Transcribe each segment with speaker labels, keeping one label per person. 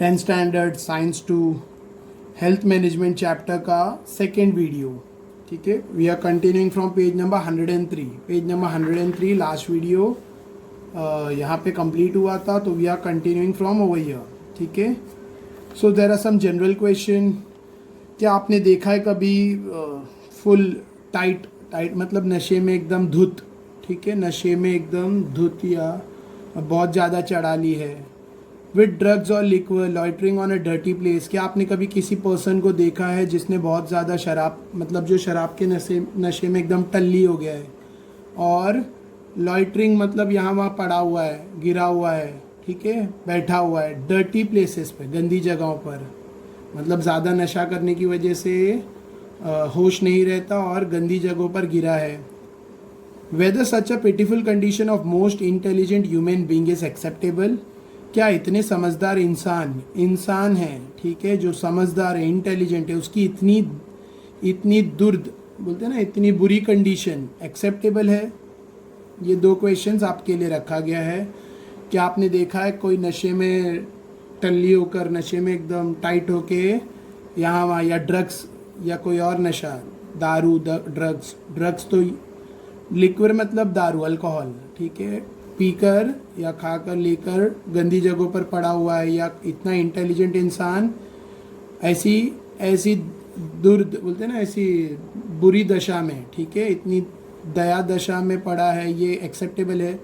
Speaker 1: 10th standard science 2 health management chapter का second video. ठीक है, we are continuing from page number 103. Page number 103 last video यहाँ पे complete हुआ था, तो we are continuing from over here. ठीक है, so there are some general question. क्या आपने देखा है कभी फुल टाइट मतलब नशे में एकदम धुत, ठीक है, नशे में एकदम धुत या बहुत ज़्यादा चढ़ा ली है, विद ड्रग्स और liquor loitering on a dirty place. क्या आपने कभी किसी पर्सन को देखा है जिसने बहुत ज़्यादा शराब, मतलब जो शराब के नशे में एकदम टल्ली हो गया है, और लॉइटरिंग मतलब यहाँ वहाँ पड़ा हुआ है, गिरा हुआ है, ठीक है, बैठा हुआ है डर्टी प्लेसेस पे, गंदी जगहों पर, मतलब ज़्यादा नशा करने की वजह से होश नहीं रहता और गंदी जगहों पर गिरा है. Whether such a pitiful condition of most intelligent human being is acceptable. क्या इतने समझदार इंसान है, ठीक है, जो समझदार है, इंटेलिजेंट है, उसकी इतनी दुर्द बोलते हैं ना, इतनी बुरी कंडीशन एक्सेप्टेबल है? ये दो क्वेश्चंस आपके लिए रखा गया है. क्या आपने देखा है कोई नशे में टल्ली होकर, नशे में एकदम टाइट होके यहाँ वहाँ, या ड्रग्स या कोई और नशा, दारू, ड्रग्स तो लिक्विड मतलब दारू, अल्कोहल, ठीक है, पीकर या खाकर लेकर गंदी जगहों पर पड़ा हुआ है, या इतना इंटेलिजेंट इंसान ऐसी दुर्द बोलते हैं ना, ऐसी बुरी दशा में, ठीक है, इतनी दया दशा में पड़ा है, ये एक्सेप्टेबल है?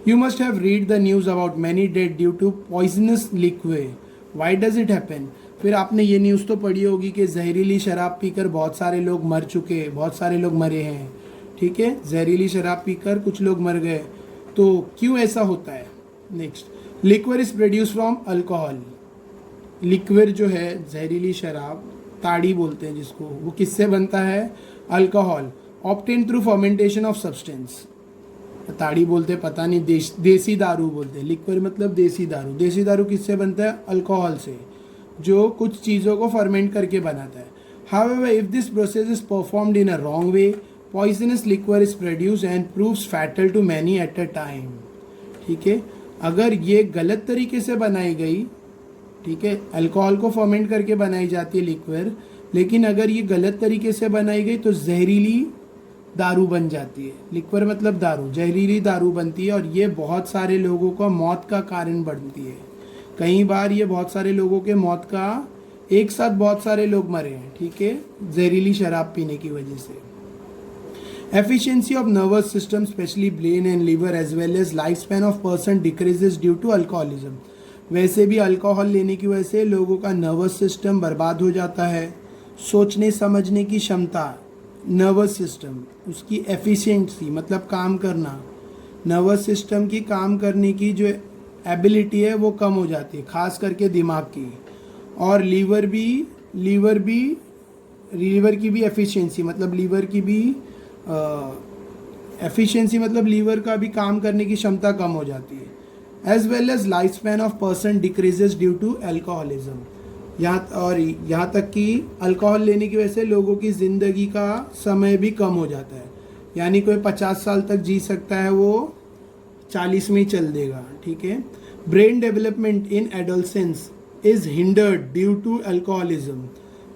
Speaker 1: You must have read the news about many dead due to poisonous liquid. Why does it happen? फिर आपने ये न्यूज़ तो पढ़ी होगी कि जहरीली शराब पीकर बहुत सारे लोग मर चुके, बहुत सारे लोग मरे हैं, ठीक है, जहरीली शराब पीकर कुछ लोग मर गए. तो क्यों ऐसा होता है? Next, liquid is produce from alcohol. Liquid जो है, जहरीली शराब, ताड़ी बोलते हैं जिसको, वो किससे बनता है? Alcohol. Obtain through fermentation of substance. ताड़ी बोलते हैं, पता नहीं, देसी दारू बोलते हैं. लिक्विड मतलब देसी दारू. देसी दारू किससे बनता है? अल्कोहल से, जो कुछ चीज़ों को फर्मेंट करके बनाता है. However if this process is performed in a wrong way, poisonous liquor is produced and proves fatal to many at a time. ठीक है, अगर ये गलत तरीके से बनाई गई, ठीक है, अल्कोहल को फर्मेंट करके बनाई जाती है लिक्विड, लेकिन अगर ये गलत तरीके से बनाई गई तो जहरीली दारू बन जाती है. लिक्विड मतलब दारू, जहरीली दारू बनती है, और ये बहुत सारे लोगों को मौत का कारण बनती है. कई बार ये बहुत सारे लोगों के मौत का, एक साथ बहुत सारे लोग मरे हैं, ठीक है, जहरीली शराब पीने की वजह से. Efficiency of nervous system, especially brain and liver, as well as lifespan of person decreases due to alcoholism. वैसे भी अल्कोहल लेने की वजह से लोगों का नर्वस सिस्टम बर्बाद हो जाता है. सोचने समझने की क्षमता, नर्वस सिस्टम, उसकी एफिशिएंसी मतलब काम करना, नर्वस सिस्टम की काम करने की जो एबिलिटी है वो कम हो जाती है, खास करके दिमाग की. और लीवर की भी एफिशिएंसी मतलब लीवर का भी काम करने की क्षमता कम हो जाती है. As well as life span of person decreases due to alcoholism. यहाँ तक कि अल्कोहल लेने की वजह से लोगों की ज़िंदगी का समय भी कम हो जाता है. यानी कोई 50 साल तक जी सकता है, वो 40 में ही चल देगा, ठीक है. Brain development in adolescence is hindered due to alcoholism.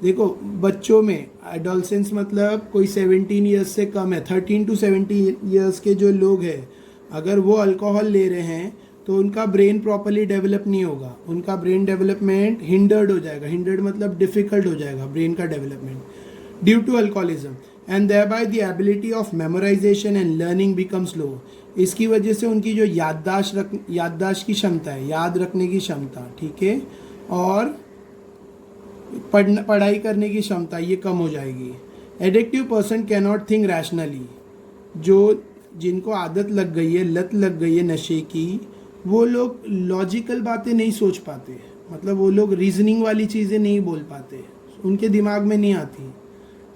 Speaker 1: देखो, बच्चों में एडोलसेंस मतलब कोई 17 ईयर्स से कम है, 13 to 17 ईयर्स के जो लोग हैं, अगर वो अल्कोहल ले रहे हैं तो उनका ब्रेन प्रॉपरली डेवलप नहीं होगा, उनका ब्रेन डेवलपमेंट हिंडर्ड हो जाएगा. हिंडर्ड मतलब डिफ़िकल्ट हो जाएगा ब्रेन का development due to alcoholism, and thereby the ability of memorization and learning becomes low. इसकी वजह से उनकी जो याददाश्त की क्षमता है, याद रखने की क्षमता, ठीक है, और पढ़ाई करने की क्षमता, ये कम हो जाएगी. Addictive person can not think rationally. जिनको आदत लग गई है, लत लग गई है नशे की, वो लोग लॉजिकल बातें नहीं सोच पाते, मतलब वो लोग रीजनिंग वाली चीज़ें नहीं बोल पाते, उनके दिमाग में नहीं आती,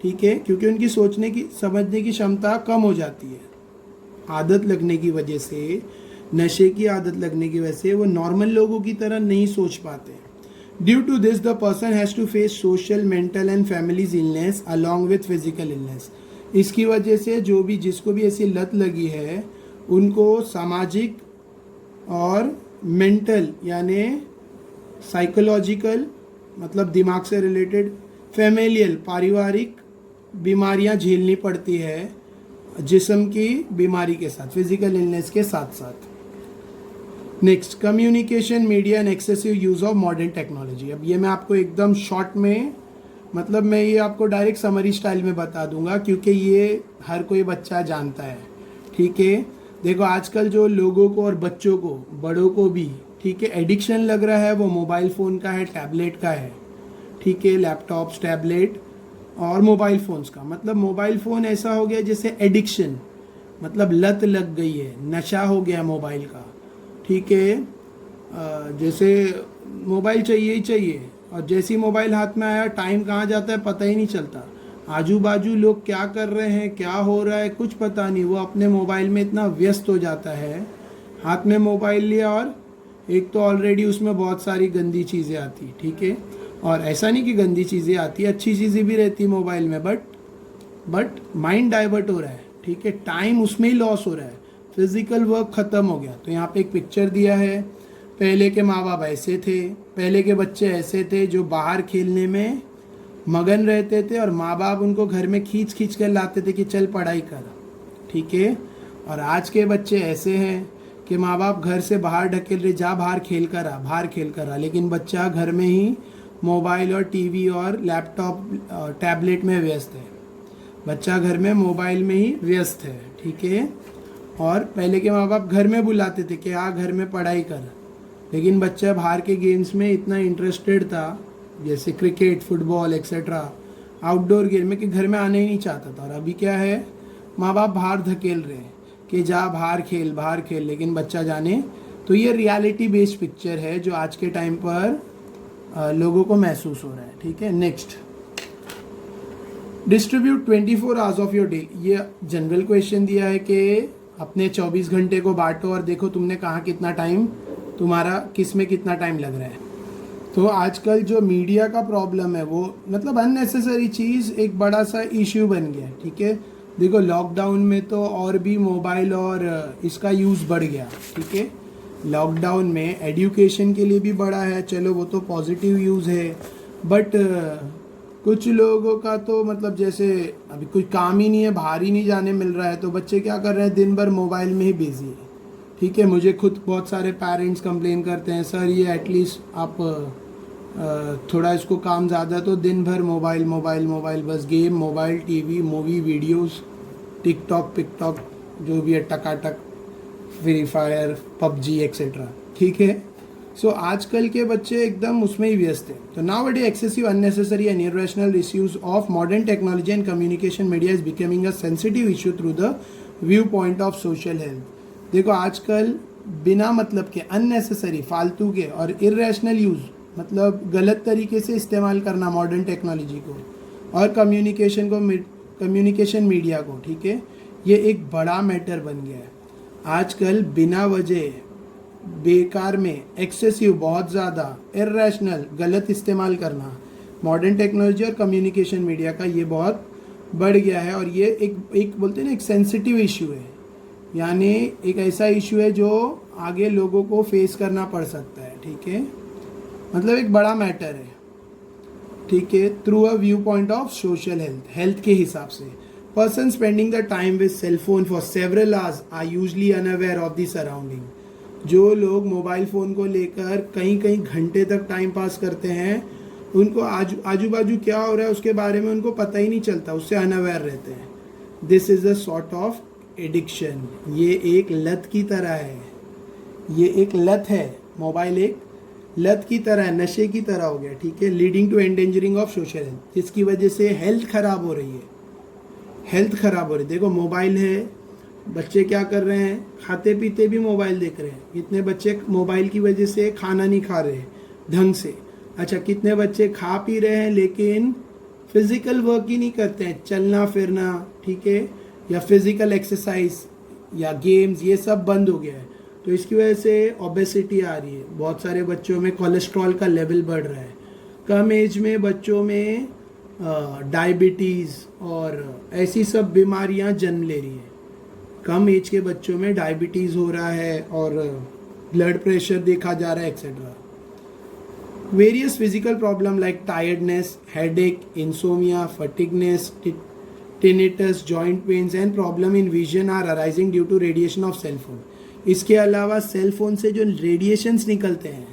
Speaker 1: ठीक है, क्योंकि उनकी सोचने की, समझने की क्षमता कम हो जाती है. आदत लगने की वजह से, नशे की आदत लगने की वजह से वो नॉर्मल लोगों की तरह नहीं सोच पाते. Due to this, the person has to face social, mental and family's illness along with physical illness. इसकी वजह से जिसको भी ऐसी लत लगी है, उनको सामाजिक और मेंटल यानी साइकोलॉजिकल मतलब दिमाग से रिलेटेड, फैमिलियल पारिवारिक बीमारियां झेलनी पड़ती है जिस्म की बीमारी के साथ, फिजिकल इलनेस के साथ साथ। Next, communication media and excessive use of modern technology. अब ये मैं आपको एकदम शॉर्ट में, मतलब मैं ये आपको डायरेक्ट समरी स्टाइल में बता दूंगा क्योंकि ये हर कोई बच्चा जानता है, ठीक है। देखो आजकल जो लोगों को और बच्चों को, बड़ों को भी, ठीक है, एडिक्शन लग रहा है वो मोबाइल फ़ोन का है, टैबलेट का है, ठीक है, लैपटॉप्स, टैबलेट और मोबाइल फ़ोन्स का। मतलब मोबाइल फ़ोन ऐसा हो गया जैसे एडिक्शन, मतलब लत लग गई है, नशा हो गया मोबाइल का, ठीक है। जैसे मोबाइल चाहिए ही चाहिए, और जैसी मोबाइल हाथ में आया टाइम कहाँ जाता है पता ही नहीं चलता। आजू बाजू लोग क्या कर रहे हैं, क्या हो रहा है, कुछ पता नहीं। वो अपने मोबाइल में इतना व्यस्त हो जाता है, हाथ में मोबाइल लिया और एक तो ऑलरेडी उसमें बहुत सारी गंदी चीज़ें आती, ठीक है। और ऐसा नहीं कि गंदी चीज़ें आती, अच्छी चीज़ें भी रहती मोबाइल में, बट माइंड डाइवर्ट हो रहा है, ठीक है, टाइम उसमें ही लॉस हो रहा है, फिजिकल वर्क ख़त्म हो गया। तो यहाँ पे एक पिक्चर दिया है, पहले के माँ बाप ऐसे थे, पहले के बच्चे ऐसे थे जो बाहर खेलने में मगन रहते थे और माँ बाप उनको घर में खींच खींच कर लाते थे कि चल पढ़ाई कर, ठीक है। और आज के बच्चे ऐसे हैं कि माँ बाप घर से बाहर ढकेल रहे, जा बाहर खेल कर आ, बाहर खेल कर आ, लेकिन बच्चा घर में ही मोबाइल और टीवी और लैपटॉप टैबलेट में व्यस्त है, बच्चा घर में मोबाइल में ही व्यस्त है, ठीक है। और पहले के माँ बाप घर में बुलाते थे कि आ घर में पढ़ाई कर, लेकिन बच्चा बाहर के गेम्स में इतना इंटरेस्टेड था, जैसे cricket, football etcetera, outdoor game में, कि घर में आने ही नहीं चाहता था। और अभी क्या है, माँ बाप बाहर धकेल रहे हैं कि जा बाहर खेल, लेकिन बच्चा जाने। तो ये रियलिटी बेस्ड पिक्चर है जो आज के टाइम पर लोगों को महसूस हो रहा है, ठीक है। Next, distribute 24 hours of your day. ये जनरल क्वेश्चन दिया है कि अपने 24 घंटे को बांटो और देखो तुमने कहाँ कितना टाइम, तुम्हारा किस में कितना टाइम लग रहा है। तो आजकल जो मीडिया का प्रॉब्लम है वो मतलब अननेसेसरी चीज़ एक बड़ा सा इश्यू बन गया है, ठीक है। देखो लॉकडाउन में तो और भी मोबाइल और इसका यूज़ बढ़ गया, ठीक है। लॉकडाउन में एजुकेशन के लिए भी बढ़ा है, चलो वो तो पॉजिटिव यूज़ है, बट कुछ लोगों का तो मतलब जैसे अभी कोई काम ही नहीं है, बाहर ही नहीं जाने मिल रहा है, तो बच्चे क्या कर रहे हैं, दिन भर मोबाइल में ही बिजी है, ठीक है। मुझे खुद बहुत सारे पेरेंट्स कंप्लेन करते हैं, सर ये एटलीस्ट आप थोड़ा इसको काम ज़्यादा, तो दिन भर मोबाइल, बस game, mobile, TV, movie, videos, TikTok जो भी है, टकाटक, फ्री फायर, पबजी एक्सेट्रा, ठीक है। सो आजकल के बच्चे एकदम उसमें ही व्यस्त हैं। तो now day excessive, unnecessary and irrational misuse of modern technology and communication media is becoming a sensitive issue through the view point of social health. देखो आजकल बिना मतलब के, अननेसेसरी, फालतू के और इर्रेशनल यूज़, मतलब गलत तरीके से इस्तेमाल करना मॉडर्न टेक्नोलॉजी को और कम्युनिकेशन मीडिया को, ठीक है, ये एक बड़ा मैटर बन गया है। आजकल बिना वजह, बेकार में, एक्सेसिव, बहुत ज़्यादा, इर्रेशनल, गलत इस्तेमाल करना मॉडर्न टेक्नोलॉजी और कम्युनिकेशन मीडिया का ये बहुत बढ़ गया है। और ये एक बोलते हैं ना, एक सेंसिटिव इशू है, यानी एक ऐसा इशू है जो आगे लोगों को फेस करना पड़ सकता है, ठीक है, मतलब एक बड़ा मैटर है, ठीक है। Through a view point of social health के हिसाब से, person spending the time with cell phone for several hours are usually unaware of the surrounding. जो लोग मोबाइल फ़ोन को लेकर कहीं कहीं घंटे तक टाइम पास करते हैं, उनको आजू बाजू क्या हो रहा है उसके बारे में उनको पता ही नहीं चलता, उससे अनअवेयर रहते हैं। This is a sort of addiction. ये एक लत की तरह है, ये एक लत है, मोबाइल एक लत की तरह, नशे की तरह हो गया, ठीक है। Leading to endangering of social health, जिसकी वजह से हेल्थ खराब हो रही है, हेल्थ खराब हो रही है। देखो मोबाइल है, बच्चे क्या कर रहे हैं, खाते पीते भी मोबाइल देख रहे हैं। कितने बच्चे मोबाइल की वजह से खाना नहीं खा रहे ढंग से। अच्छा, कितने बच्चे खा पी रहे हैं लेकिन फिजिकल वर्क ही नहीं करते हैं, चलना फिरना, ठीक है, या फिजिकल एक्सरसाइज या गेम्स, ये सब बंद हो गया है। तो इसकी वजह से ओबेसिटी आ रही है, बहुत सारे बच्चों में कोलेस्ट्रॉल का लेवल बढ़ रहा है, कम एज में बच्चों में डायबिटीज़ और ऐसी सब बीमारियां जन्म ले रही है। कम एज के बच्चों में डायबिटीज़ हो रहा है और ब्लड प्रेशर देखा जा रहा है etcetera. Various physical problem like tiredness, headache, insomnia, fatigueness, tinnitus, joint pains and problem in vision are arising due to radiation of cell phone. इसके अलावा सेल फोन से जो रेडिएशंस निकलते हैं,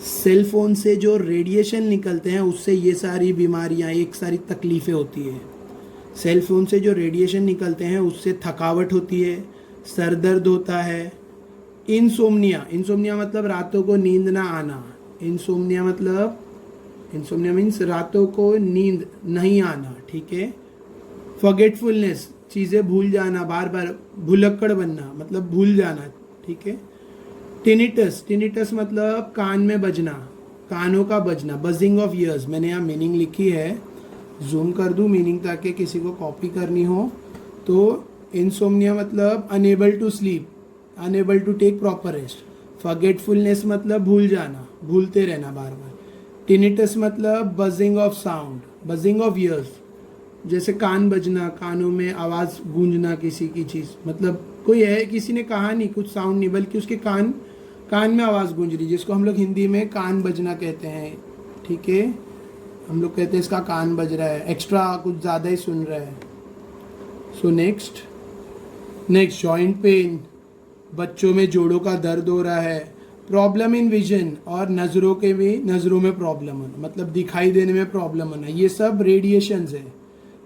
Speaker 1: सेल फोन से जो रेडिएशन निकलते हैं उससे ये सारी बीमारियां, एक सारी तकलीफ़ें होती है. सेल फोन से जो रेडिएशन निकलते हैं उससे थकावट होती है, सर दर्द होता है. इंसोम्निया, इंसोम्निया मतलब रातों को नींद ना आना. इंसोम्निया मतलब, इंसोम्निया मीन्स रातों को नींद नहीं आना. ठीक है. फॉरगेटफुलनेस, चीज़ें भूल जाना, बार बार भुलक्कड़ बनना मतलब भूल जाना. ठीक है. टिनिटस, टिनिटस मतलब कान में बजना, कानों का बजना. बजिंग ऑफ ईयर्स, मैंने यहाँ मीनिंग लिखी है, जूम कर दूँ मीनिंग ताकि किसी को कॉपी करनी हो. तो इंसोम्निया मतलब unable to sleep, unable to take proper rest. Forgetfulness मतलब भूल जाना, भूलते रहना बार बार. टिनिटस मतलब buzzing of sound, buzzing of ears, जैसे कान बजना, कानों में आवाज़ गूंजना किसी की चीज़. मतलब कोई है, किसी ने कहा नहीं, कुछ साउंड नहीं, बल्कि उसके कान में आवाज़ गूंज रही, जिसको हम लोग हिंदी में कान बजना कहते हैं. ठीक है. हम लोग कहते हैं इसका कान बज रहा है, एक्स्ट्रा कुछ ज़्यादा ही सुन रहा है. सो नेक्स्ट जॉइंट पेन, बच्चों में जोड़ों का दर्द हो रहा है. प्रॉब्लम इन विजन, और नज़रों में प्रॉब्लम होना, मतलब दिखाई देने में प्रॉब्लम होना. ये सब रेडिएशंस है,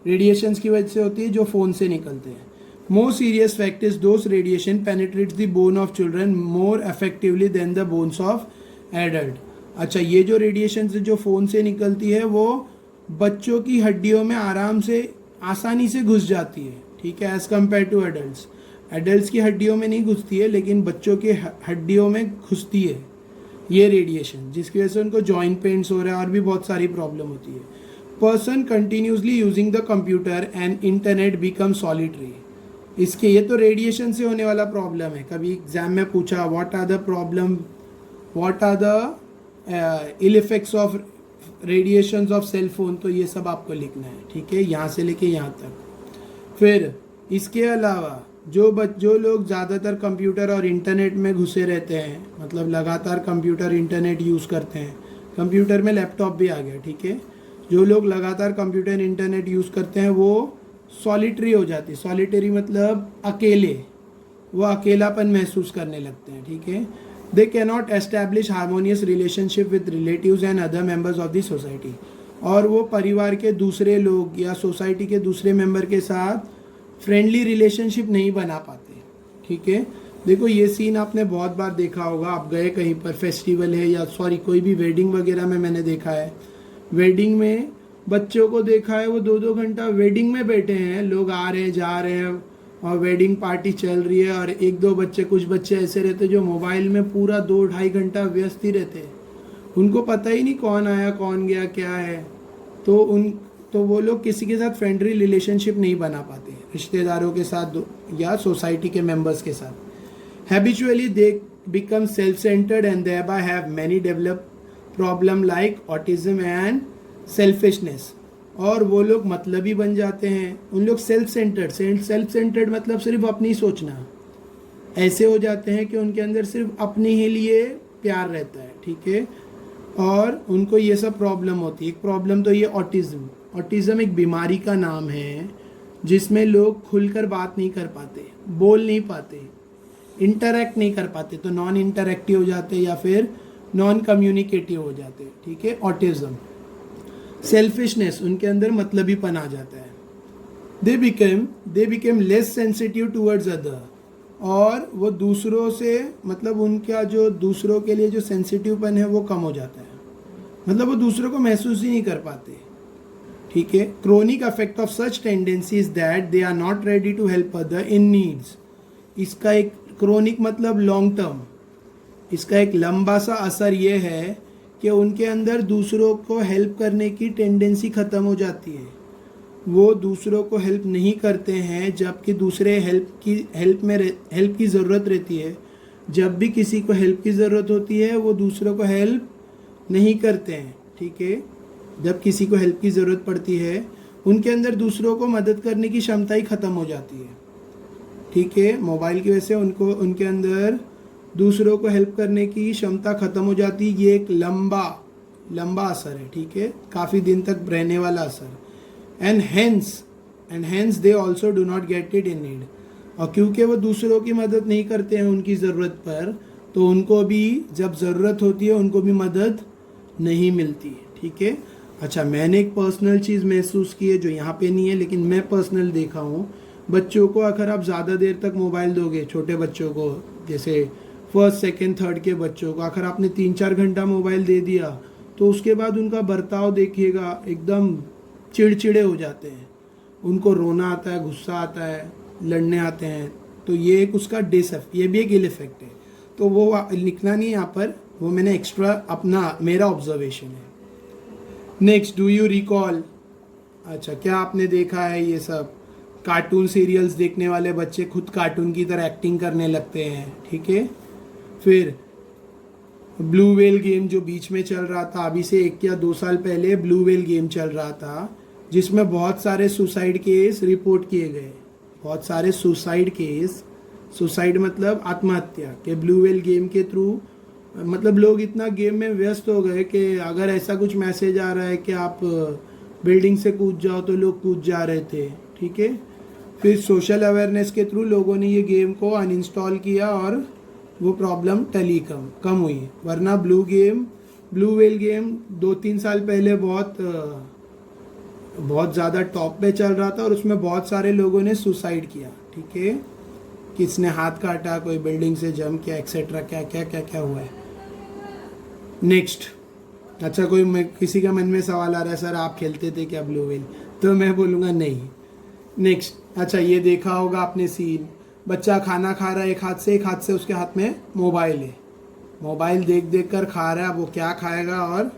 Speaker 1: रेडिएशंस की वजह से होती है जो फ़ोन से निकलते हैं. More serious fact is those radiation penetrates the bone of children more effectively than the bones of adult. अच्छा, ये जो रेडिएशन जो फ़ोन से निकलती है वो बच्चों की हड्डियों में आराम से, आसानी से घुस जाती है. ठीक है. As compare to adults, adults की हड्डियों में नहीं घुसती है, लेकिन बच्चों के हड्डियों में घुसती है ये रेडिएशन, जिसकी वजह से उनको जॉइंट पेन्स हो रहा है और भी बहुत सारी प्रॉब्लम होती है. Person continuously using the computer and internet become solitary. इसके, ये तो रेडिएशन से होने वाला प्रॉब्लम है. कभी एग्जाम में पूछा what are the ill effects of radiations of cell phone, तो ये सब आपको लिखना है. ठीक है. यहाँ से लेके यहाँ तक. फिर इसके अलावा जो लोग ज़्यादातर कंप्यूटर और इंटरनेट में घुसे रहते हैं, मतलब लगातार कंप्यूटर इंटरनेट यूज़ करते हैं, कंप्यूटर में लैपटॉप भी आ गया. ठीक है. जो लोग लगातार कंप्यूटर इंटरनेट यूज़ करते हैं वो सॉलिटरी हो जाती है. सॉलिटरी मतलब अकेले, वो अकेलापन महसूस करने लगते हैं. ठीक है. They cannot establish harmonious relationship with relatives and other members of the society. और वो परिवार के दूसरे लोग या सोसाइटी के दूसरे मेंबर के साथ फ्रेंडली रिलेशनशिप नहीं बना पाते. ठीक है. देखो, ये सीन आपने बहुत बार देखा होगा. आप गए कहीं पर, फेस्टिवल है या कोई भी वेडिंग वगैरह में मैंने देखा है. वेडिंग में बच्चों को देखा है, वो 2-2 घंटा वेडिंग में बैठे हैं. लोग आ रहे हैं, जा रहे हैं और वेडिंग पार्टी चल रही है, और 1-2 बच्चे, कुछ बच्चे ऐसे रहते जो मोबाइल में पूरा 2-2.5 घंटा व्यस्त ही रहते हैं. उनको पता ही नहीं कौन आया कौन गया क्या है. तो वो लोग किसी के साथ फ्रेंडली रिलेशनशिप नहीं बना पाते, रिश्तेदारों के साथ या सोसाइटी के मेंबर्स के साथ. Habitually they become self centred and thereby have many develop problem like autism and selfishness. और वो लोग मतलबी बन जाते हैं. उन लोग सेल्फ सेंटर्ड मतलब सिर्फ अपनी सोचना, ऐसे हो जाते हैं कि उनके अंदर सिर्फ अपने ही लिए प्यार रहता है. ठीक है. और उनको ये सब प्रॉब्लम होती है. एक प्रॉब्लम तो ये ऑटिज्म एक बीमारी का नाम है जिसमें लोग खुलकर बात नहीं कर पाते, बोल नहीं पाते, इंटरैक्ट नहीं कर पाते, तो नॉन इंटरैक्टिव हो जाते या फिर नॉन कम्युनिकेटिव हो जाते. ठीक है. ऑटिज्म. सेल्फिशनेस, उनके अंदर मतलबीपन आ जाता है. They became less sensitive towards other. और वो दूसरों से, मतलब उनका जो दूसरों के लिए जो सेंसिटिवपन है वो कम हो जाता है, मतलब वो दूसरों को महसूस ही नहीं कर पाते. ठीक है. Chronic affect of such tendencies that they are not ready to help other in needs. इसका एक क्रोनिक मतलब लॉन्ग टर्म, इसका एक लंबा सा असर ये है कि उनके अंदर दूसरों को हेल्प करने की टेंडेंसी ख़त्म हो जाती है. वो दूसरों को हेल्प नहीं करते हैं, जबकि दूसरे हेल्प की ज़रूरत रहती है. जब भी किसी को हेल्प की ज़रूरत होती है वो दूसरों को हेल्प नहीं करते हैं. ठीक है. जब किसी को हेल्प की ज़रूरत पड़ती है उनके अंदर दूसरों को मदद करने की क्षमता ही ख़त्म हो जाती है. ठीक है. मोबाइल की वजह से उनके अंदर दूसरों को हेल्प करने की क्षमता ख़त्म हो जाती है. ये एक लंबा लंबा असर है, ठीक है, काफ़ी दिन तक रहने वाला असर। And hence they also do not get it in need. और क्योंकि वो दूसरों की मदद नहीं करते हैं उनकी ज़रूरत पर, तो उनको भी जब ज़रूरत होती है उनको भी मदद नहीं मिलती, ठीक है। अच्छा, मैंने एक पर्सनल चीज़ महसूस की है जो यहाँ पे नहीं है, लेकिन मैं पर्सनल देखा हूँ। बच्चों को अगर आप ज़्यादा देर तक मोबाइल दोगे, छोटे बच्चों को, जैसे फर्स्ट सेकंड थर्ड के बच्चों को अगर आपने 3-4 घंटा मोबाइल दे दिया, तो उसके बाद उनका बर्ताव देखिएगा, एकदम चिड़चिड़े हो जाते हैं, उनको रोना आता है, गुस्सा आता है, लड़ने आते हैं। तो ये एक उसका ये भी एक इल इफेक्ट है। तो वो लिखना नहीं यहाँ पर, वो मैंने एक्स्ट्रा अपना मेरा ऑब्जर्वेशन है। Next, do you recall. अच्छा, क्या आपने देखा है ये सब कार्टून सीरियल्स देखने वाले बच्चे खुद कार्टून की तरह एक्टिंग करने लगते हैं, ठीक है। फिर ब्लू व्हेल गेम जो बीच में चल रहा था, अभी से 1 या 2 साल पहले ब्लू व्हेल गेम चल रहा था, जिसमें बहुत सारे सुसाइड केस रिपोर्ट किए गए, बहुत सारे सुसाइड केस। सुसाइड मतलब आत्महत्या के ब्लू व्हेल गेम के थ्रू। मतलब लोग इतना गेम में व्यस्त हो गए कि अगर ऐसा कुछ मैसेज आ रहा है कि आप बिल्डिंग से कूद जाओ, तो लोग कूद जा रहे थे, ठीक है। फिर सोशल अवेयरनेस के थ्रू लोगों ने ये गेम को अनइंस्टॉल किया और वो प्रॉब्लम टली कम हुई। वरना ब्लू व्हेल गेम 2-3 साल पहले बहुत ज़्यादा टॉप पे चल रहा था और उसमें बहुत सारे लोगों ने सुसाइड किया, ठीक है। किसने हाथ काटा, कोई बिल्डिंग से जंप किया, एक्सेट्रा, क्या क्या क्या क्या हुआ है। नेक्स्ट, अच्छा, किसी का मन में सवाल आ रहा है, सर आप खेलते थे क्या ब्लू व्हेल? तो मैं बोलूँगा नहीं। नेक्स्ट, अच्छा, ये देखा होगा आपने सीन, बच्चा खाना खा रहा है एक हाथ से उसके हाथ में मोबाइल है, मोबाइल देख कर खा रहा है। वो क्या खाएगा और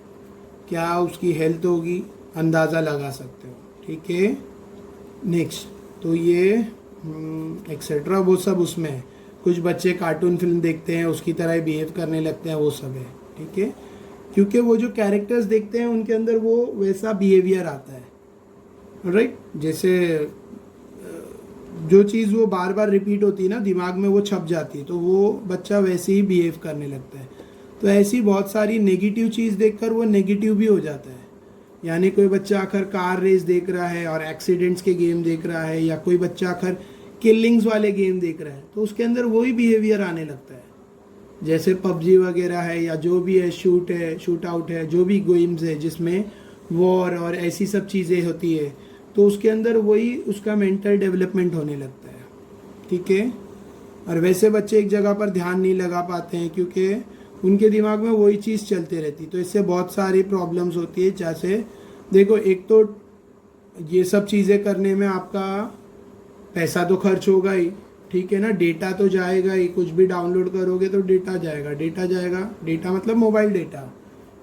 Speaker 1: क्या उसकी हेल्थ होगी, अंदाज़ा लगा सकते हो, ठीक है। नेक्स्ट, तो ये एक्सेट्रा वो सब उसमें है। कुछ बच्चे कार्टून फिल्म देखते हैं, उसकी तरह ही बिहेव करने लगते हैं, वो सब है, ठीक है। क्योंकि वो जो कैरेक्टर्स देखते हैं उनके अंदर वो वैसा बिहेवियर आता है, राइट। जैसे जो चीज़ वो बार बार रिपीट होती है ना, दिमाग में वो छप जाती है, तो वो बच्चा वैसे ही बिहेव करने लगता है। तो ऐसी बहुत सारी नेगेटिव चीज़ देखकर वो नेगेटिव भी हो जाता है। यानी कोई बच्चा आकर कार रेस देख रहा है और एक्सीडेंट्स के गेम देख रहा है, या कोई बच्चा आकर किलिंग्स वाले गेम देख रहा है, तो उसके अंदर वही बिहेवियर आने लगता है। जैसे पबजी वगैरह है, या जो भी है, शूट आउट है, जो भी गेम्स है जिसमें वॉर और ऐसी सब चीज़ें होती है, तो उसके अंदर वही उसका मेंटल डेवलपमेंट होने लगता है, ठीक है। और वैसे बच्चे एक जगह पर ध्यान नहीं लगा पाते हैं क्योंकि उनके दिमाग में वही चीज़ चलती रहती, तो इससे बहुत सारी प्रॉब्लम्स होती है। जैसे देखो, एक तो ये सब चीज़ें करने में आपका पैसा तो खर्च होगा ही, ठीक है ना, डेटा तो जाएगा ही, कुछ भी डाउनलोड करोगे तो डेटा जाएगा, डेटा मतलब मोबाइल डेटा,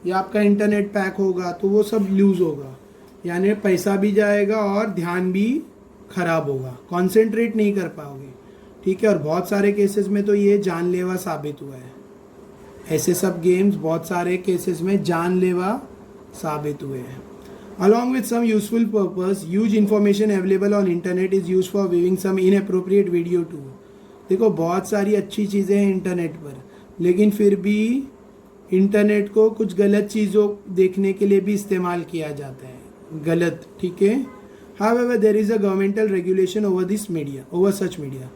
Speaker 1: या आपका इंटरनेट पैक होगा तो वो सब यूज़ होगा, यानी पैसा भी जाएगा और ध्यान भी खराब होगा, कॉन्सेंट्रेट नहीं कर पाओगे, ठीक है। और बहुत सारे केसेस में तो ये जानलेवा साबित हुआ है, ऐसे सब गेम्स बहुत सारे केसेस में जानलेवा साबित हुए हैं। Along with some useful purpose, huge information available on internet is used for viewing some inappropriate video too. देखो, बहुत सारी अच्छी चीज़ें हैं इंटरनेट पर, लेकिन फिर भी इंटरनेट को कुछ गलत चीज़ों देखने के लिए भी इस्तेमाल किया जाता है, गलत, ठीक है। However, there is a governmental regulation over such media.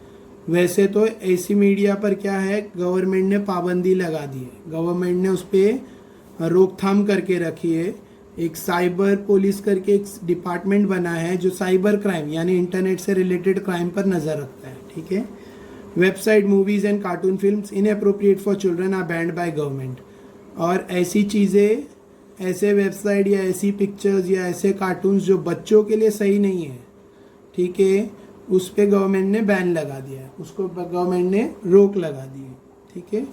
Speaker 1: वैसे तो ऐसी मीडिया पर क्या है, गवर्नमेंट ने पाबंदी लगा दी है, गवर्नमेंट ने उस पर रोकथाम करके रखी है। एक साइबर पुलिस करके एक डिपार्टमेंट बना है जो साइबर क्राइम यानी इंटरनेट से रिलेटेड क्राइम पर नज़र रखता है, ठीक है। Website, movies and cartoon films inappropriate for children are banned by government. और ऐसी चीज़ें, ऐसे वेबसाइट या ऐसी पिक्चर्स या ऐसे कार्टून्स जो बच्चों के लिए सही नहीं है, ठीक है, उस पर गवर्नमेंट ने बैन लगा दिया है, उसको गवर्नमेंट ने रोक लगा दी है, ठीक है।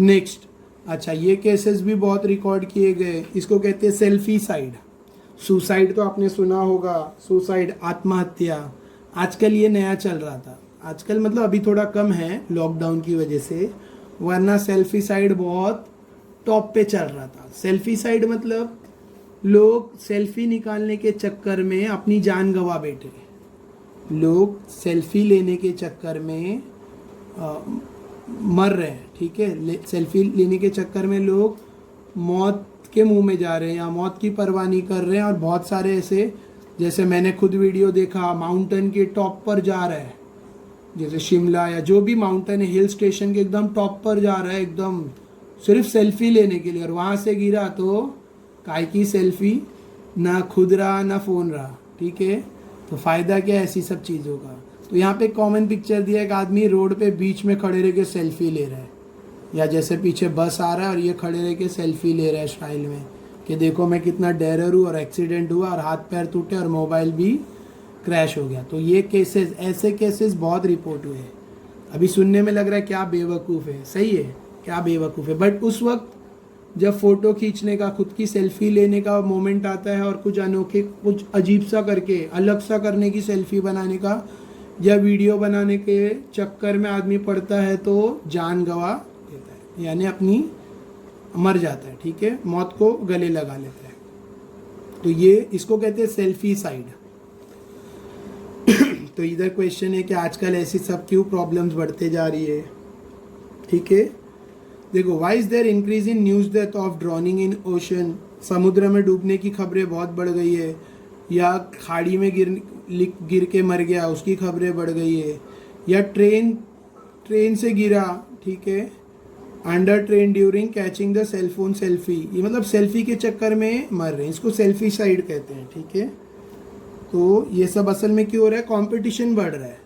Speaker 1: नेक्स्ट, अच्छा, ये केसेस भी बहुत रिकॉर्ड किए गए, इसको कहते हैं सेल्फीसाइड। सुसाइड तो आपने सुना होगा, सुसाइड, आत्महत्या। आजकल ये नया चल रहा था, आजकल मतलब अभी थोड़ा कम है लॉकडाउन की वजह से, वरना सेल्फीसाइड बहुत टॉप पे चल रहा था। सेल्फीसाइड मतलब लोग सेल्फी निकालने के चक्कर में अपनी जान गंवा बैठे, लोग सेल्फी लेने के चक्कर में मर रहे हैं, ठीक है। सेल्फी लेने के चक्कर में लोग मौत के मुंह में जा रहे हैं या मौत की परवाह नहीं कर रहे हैं। और बहुत सारे ऐसे, जैसे मैंने खुद वीडियो देखा, माउंटेन के टॉप पर जा रहा है, जैसे शिमला या जो भी माउंटेन है, हिल स्टेशन के एकदम टॉप पर जा रहा है, एकदम सिर्फ सेल्फी लेने के लिए, और वहाँ से गिरा तो काय की सेल्फी, ना खुद रहा ना फ़ोन रहा, ठीक है। तो फ़ायदा क्या है ऐसी सब चीज़ों का। तो यहाँ पे कॉमन पिक्चर दिया, एक आदमी रोड पे बीच में खड़े रह के सेल्फी ले रहा है, या जैसे पीछे बस आ रहा है और ये खड़े रह के सेल्फी ले रहा है स्टाइल में कि देखो मैं कितना डेरर हूँ, और एक्सीडेंट हुआ और हाथ पैर टूटे और मोबाइल भी क्रैश हो गया। तो ये केसेस, ऐसे केसेस बहुत रिपोर्ट हुए हैं। अभी सुनने में लग रहा है क्या बेवकूफ़ है, सही है, क्या बेवकूफ़ है, बट उस वक्त जब फ़ोटो खींचने का, खुद की सेल्फी लेने का मोमेंट आता है और कुछ अनोखे, कुछ अजीब सा करके, अलग सा करने की सेल्फी बनाने का या वीडियो बनाने के चक्कर में आदमी पड़ता है तो जान गंवा देता है, यानी अपनी मर जाता है, ठीक है, मौत को गले लगा लेता है। तो ये इसको कहते हैं सेल्फी साइड। तो इधर क्वेश्चन है कि आजकल ऐसी सब क्यों प्रॉब्लम्स बढ़ते जा रही है, ठीक है। देखो, why is there increase in news death of drowning in ocean, समुद्र में डूबने की खबरें बहुत बढ़ गई है, या खाड़ी में गिर के मर गया उसकी खबरें बढ़ गई है, या ट्रेन से गिरा, ठीक है, under train during catching the cellphone selfie, ये मतलब सेल्फी के चक्कर में मर रहे हैं, इसको सेल्फी साइड कहते हैं, ठीक है। तो ये सब असल में क्यों हो रहा है, कंपटीशन बढ़ रहा है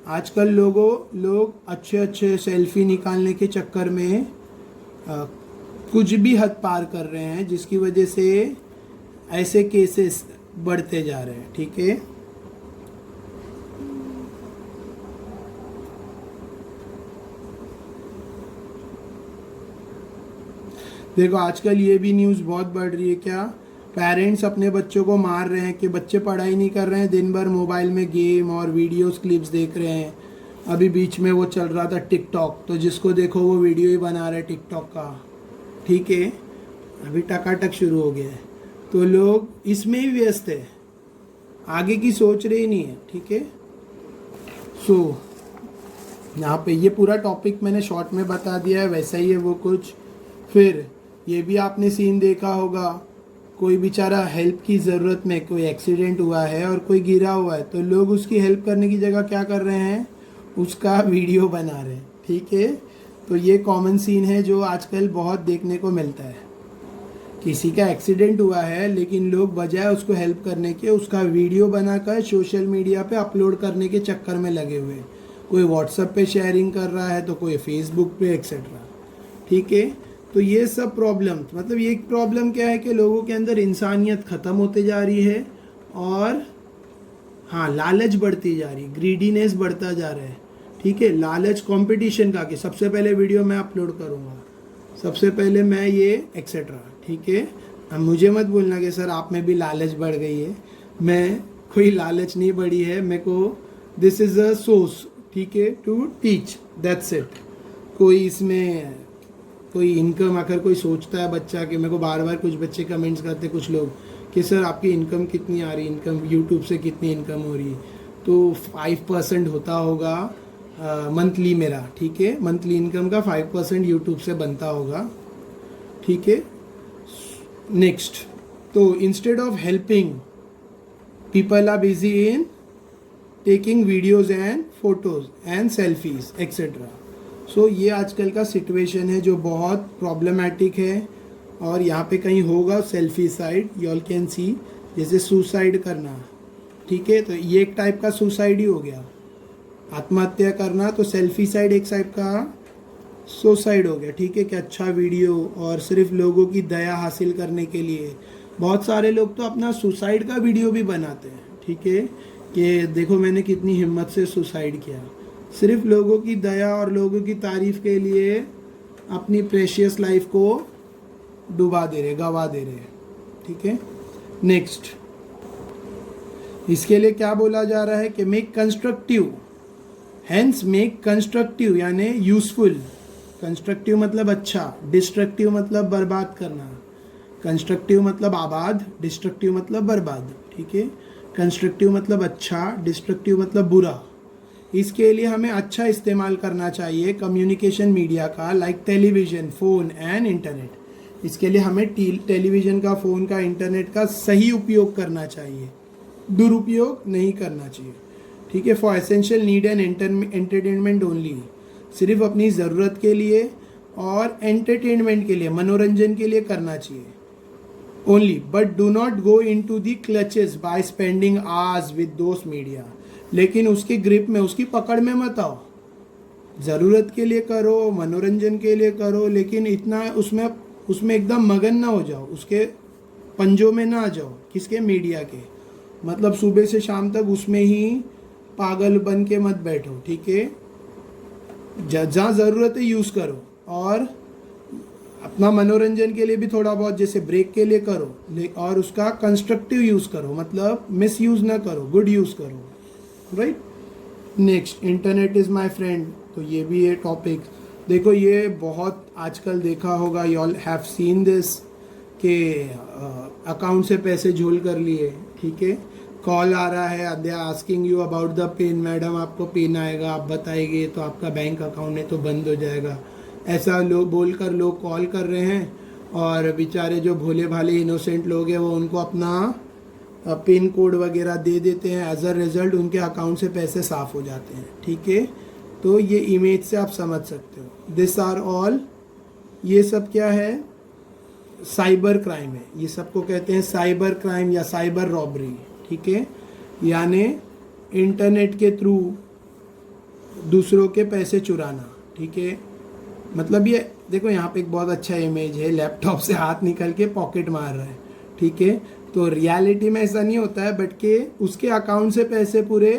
Speaker 1: आजकल। लोग अच्छे सेल्फी निकालने के चक्कर में कुछ भी हद पार कर रहे हैं, जिसकी वजह से ऐसे केसेस बढ़ते जा रहे हैं, ठीक है। देखो, आजकल ये भी न्यूज़ बहुत बढ़ रही है, क्या पेरेंट्स अपने बच्चों को मार रहे हैं कि बच्चे पढ़ाई नहीं कर रहे हैं, दिन भर मोबाइल में गेम और वीडियोस क्लिप्स देख रहे हैं। अभी बीच में वो चल रहा था टिकटॉक, तो जिसको देखो वो वीडियो ही बना रहे टिकटॉक का, ठीक है। अभी टकाटक शुरू हो गया है, तो लोग इसमें ही व्यस्त है, आगे की सोच रहे ही नहीं है, ठीक है। सो यहाँ पे ये पूरा टॉपिक मैंने शॉर्ट में बता दिया है, वैसा ही है वो कुछ। फिर ये भी आपने सीन देखा होगा, कोई बेचारा हेल्प की ज़रूरत में, कोई एक्सीडेंट हुआ है और कोई गिरा हुआ है, तो लोग उसकी हेल्प करने की जगह क्या कर रहे हैं, उसका वीडियो बना रहे हैं, ठीक है। तो ये कॉमन सीन है जो आजकल बहुत देखने को मिलता है। किसी का एक्सीडेंट हुआ है लेकिन लोग बजाय उसको हेल्प करने के उसका वीडियो बनाकर सोशल मीडिया पे अपलोड करने के चक्कर में लगे हुए। कोई व्हाट्सएप पे शेयरिंग कर रहा है तो कोई फेसबुक पे एक्सेट्रा, ठीक है। तो ये सब प्रॉब्लम, मतलब ये प्रॉब्लम क्या है कि लोगों के अंदर इंसानियत ख़त्म होते जा रही है, और हाँ, लालच बढ़ती जा रही है, ग्रीडीनेस बढ़ता जा रहा है, ठीक है। लालच कंपटीशन का कि सबसे पहले वीडियो मैं अपलोड करूँगा, सबसे पहले मैं ये एक्सेट्रा, ठीक है। अब मुझे मत बोलना कि सर आप में भी लालच बढ़ गई है, मैं कोई लालच नहीं बढ़ी है, मेरे को दिस इज़ अ सोर्स, ठीक है, टू टीच, दैट्स इट। कोई इसमें कोई इनकम, अगर कोई सोचता है बच्चा कि मेरे को बार बार कुछ बच्चे कमेंट्स करते कुछ लोग कि सर आपकी इनकम कितनी आ रही, इनकम यूट्यूब से कितनी इनकम हो रही है, तो 5% होता होगा मंथली मेरा, ठीक है, मंथली इनकम का 5% यूट्यूब से बनता होगा, ठीक है। नेक्स्ट, तो instead of helping people are busy in taking videos and photos and selfies etcetera. So ये आजकल का सिचुएशन है जो बहुत प्रॉब्लमेटिक है, और यहाँ पे कहीं होगा selfie side, you all can see, जैसे सुसाइड करना, ठीक है, तो ये एक टाइप का सुसाइड ही हो गया, आत्महत्या करना। तो सेल्फी साइड एक टाइप का सुसाइड हो गया, ठीक है, कि अच्छा वीडियो और सिर्फ लोगों की दया हासिल करने के लिए। बहुत सारे लोग तो अपना सुसाइड का वीडियो भी बनाते हैं, ठीक है, कि देखो मैंने कितनी हिम्मत से सुसाइड किया, सिर्फ लोगों की दया और लोगों की तारीफ के लिए अपनी प्रेशियस लाइफ को डुबा दे रहे, गवा दे रहे, ठीक है। नेक्स्ट, इसके लिए क्या बोला जा रहा है कि make constructive, hence make constructive यानी यूजफुल। कंस्ट्रक्टिव मतलब अच्छा, डिस्ट्रक्टिव मतलब बर्बाद करना। कंस्ट्रक्टिव मतलब आबाद, डिस्ट्रक्टिव मतलब बर्बाद, ठीक है। कंस्ट्रक्टिव मतलब अच्छा, डिस्ट्रक्टिव मतलब बुरा। इसके लिए हमें अच्छा इस्तेमाल करना चाहिए कम्युनिकेशन मीडिया का, like television, phone and internet. इसके लिए हमें टेलीविज़न का, फ़ोन का, इंटरनेट का सही उपयोग करना चाहिए, दुरुपयोग नहीं करना चाहिए, ठीक है। For essential need and entertainment only, सिर्फ अपनी ज़रूरत के लिए और एंटरटेनमेंट के लिए, मनोरंजन के लिए करना चाहिए only. But do not go into the clutches by spending hours with those media, लेकिन उसकी ग्रिप में, उसकी पकड़ में मत आओ। ज़रूरत के लिए करो, मनोरंजन के लिए करो, लेकिन इतना उसमें एकदम मगन ना हो जाओ, उसके पंजों में ना आ जाओ। किसके? मीडिया के। मतलब सुबह से शाम तक उसमें ही पागल बन के मत बैठो, ठीक है। जहाँ ज़रूरत है यूज़ करो, और अपना मनोरंजन के लिए भी थोड़ा बहुत, जैसे ब्रेक के लिए करो, और उसका कंस्ट्रक्टिव यूज़ करो, मतलब मिस यूज़ ना करो, गुड यूज़ करो, right. Next, internet is my friend. तो ये भी है टॉपिक। देखो ये बहुत आजकल देखा होगा, you all have seen this, के अकाउंट से पैसे झोल कर लिए, ठीक है। कॉल आ रहा है, they are asking you about the pin, madam आपको पिन आएगा, आप बताएंगे तो आपका बैंक अकाउंट है तो बंद हो जाएगा। ऐसा लोग बोलकर लोग कॉल कर रहे हैं, और बेचारे जो भोले भाले इनोसेंट लोग हैं वो उनको अपना पिन कोड वगैरह दे देते हैं। एज अ रिज़ल्ट उनके अकाउंट से पैसे साफ़ हो जाते हैं, ठीक है। तो ये इमेज से आप समझ सकते हो। दिस आर ऑल, ये सब क्या है? साइबर क्राइम है। ये सबको कहते हैं साइबर क्राइम या साइबर रॉबरी, ठीक है। यानी इंटरनेट के थ्रू दूसरों के पैसे चुराना, ठीक है। मतलब ये देखो, यहाँ पे एक बहुत अच्छा इमेज है, लैपटॉप से हाथ निकल के पॉकेट मार रहा है, ठीक है। तो रियलिटी में ऐसा नहीं होता है, बट के उसके अकाउंट से पैसे पूरे